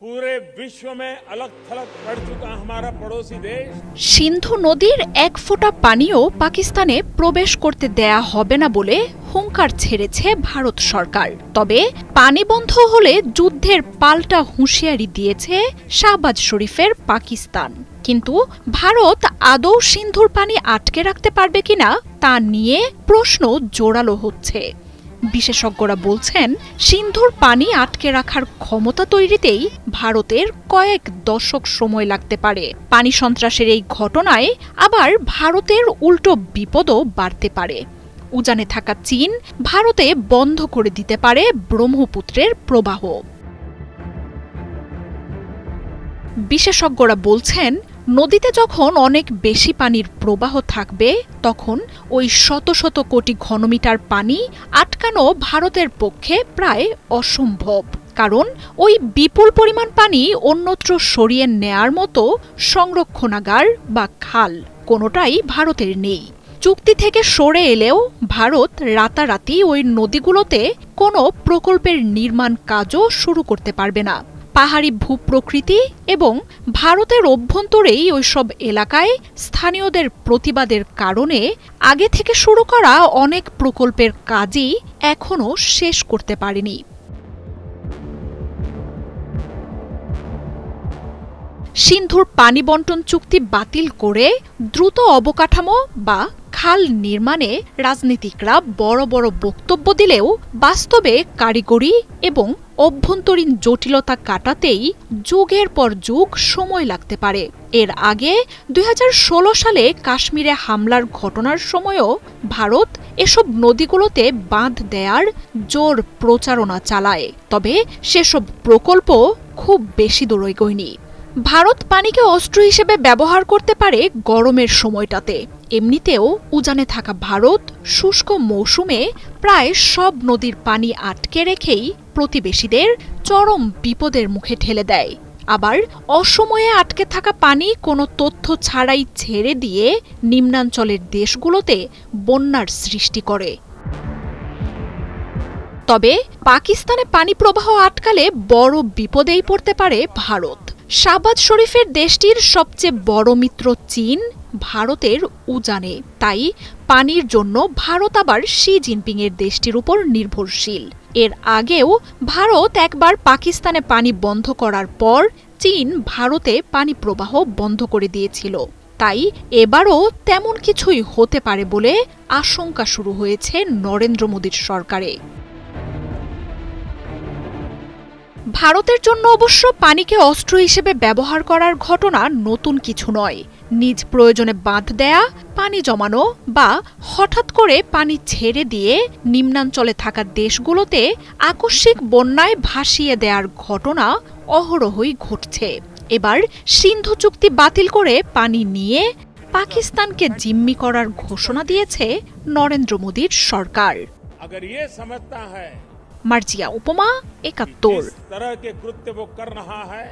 पूरे विश्व में अलग थलग पड़ चुका हमारा पड़ोसी देश সিন্ধু নদীর এক ফোঁটা পানিও পাকিস্তানে প্রবেশ করতে দেয়া হবে না বলে হুঙ্কার ছেড়েছে ভারত সরকার। তবে পানি বন্ধ হলে যুদ্ধের পাল্টা হুঁশিয়ারি দিয়েছে শাহবাজ শরীফের পাকিস্তান। কিন্তু ভারত আদৌ সিন্ধুর পানি আটকে রাখতে পারবে কিনা তা নিয়ে প্রশ্ন জোরালো হচ্ছে। বিশেষজ্ঞরা বলছেন, সিন্ধুর পানি আটকে রাখার ক্ষমতা তৈরিতেই ভারতের কয়েক দশক সময় লাগতে পারে। পানি সন্ত্রাসের এই ঘটনায় আবার ভারতের উল্টো বিপদও বাড়তে পারে। উজানে থাকা চীন ভারতে বন্ধ করে দিতে পারে ব্রহ্মপুত্রের প্রবাহ। বিশেষজ্ঞরা বলছেন, নদীতে যখন অনেক বেশি পানির প্রবাহ থাকবে তখন ওই শত শত কোটি ঘনমিটার পানি আটকানো ভারতের পক্ষে প্রায় অসম্ভব। কারণ ওই বিপুল পরিমাণ পানি অন্যত্র সরিয়ে নেয়ার মতো সংরক্ষণাগার বা খাল কোনোটাই ভারতের নেই। চুক্তি থেকে সরে এলেও ভারত রাতারাতি ওই নদীগুলোতে কোনো প্রকল্পের নির্মাণ কাজও শুরু করতে পারবে না। পাহাড়ি ভূপ্রকৃতি এবং ভারতের অভ্যন্তরেই ওইসব এলাকায় স্থানীয়দের প্রতিবাদের কারণে আগে থেকে শুরু করা অনেক প্রকল্পের কাজই এখনো শেষ করতে পারেনি। সিন্ধুর পানি বন্টন চুক্তি বাতিল করে দ্রুত অবকাঠামো বা খাল নির্মাণে রাজনীতিকরা বড় বড় বক্তব্য দিলেও বাস্তবে কারিগরি এবং অভ্যন্তরীণ জটিলতা কাটাতেই যুগের পর যুগ সময় লাগতে পারে। এর আগে 2016 সালে কাশ্মীরে হামলার ঘটনার সময়ও ভারত এসব নদীগুলোতে বাঁধ দেয়ার জোর প্রচারণা চালায়। তবে সেসব প্রকল্প খুব বেশি দূর এগোয়নি। ভারত পানিকে অস্ত্র হিসেবে ব্যবহার করতে পারে গরমের সময়টাতে। এমনিতেও উজানে থাকা ভারত শুষ্ক মৌসুমে প্রায় সব নদীর পানি আটকে রেখেই প্রতিবেশীদের চরম বিপদের মুখে ঠেলে দেয়। আবার অসময়ে আটকে থাকা পানি কোনো তথ্য ছাড়াই ছেড়ে দিয়ে নিম্নাঞ্চলের দেশগুলোতে বন্যার সৃষ্টি করে। তবে পাকিস্তানে পানি প্রবাহ আটকালে বড় বিপদেই পড়তে পারে ভারত। শাহবাজ শরীফের দেশটির সবচেয়ে বড় মিত্র চীন ভারতের উজানে। তাই পানির জন্য ভারত আবার শি জিনপিং এর দেশটির উপর নির্ভরশীল। এর আগেও ভারত একবার পাকিস্তানে পানি বন্ধ করার পর চীন ভারতে পানি প্রবাহ বন্ধ করে দিয়েছিল। তাই এবারও তেমন কিছুই হতে পারে বলে আশঙ্কা শুরু হয়েছে নরেন্দ্র মোদীর সরকারে। ভারতের জন্য অবশ্য পানিকে অস্ত্র হিসেবে ব্যবহার করার ঘটনা নতুন কিছু নয়। নিজ প্রয়োজনে বাঁধ দেয়া, পানি জমানো বা হঠাৎ করে পানি ছেড়ে দিয়ে নিম্নাঞ্চলে থাকা দেশগুলোতে আকস্মিক বন্যায় ভাসিয়ে দেওয়ার ঘটনা অহরহই ঘটছে। এবার সিন্ধু চুক্তি বাতিল করে পানি নিয়ে পাকিস্তানকে জিম্মি করার ঘোষণা দিয়েছে নরেন্দ্র মোদীর সরকার। মার্জিয়া উপমা, 71। तरह के कृत्य वो कर रहा है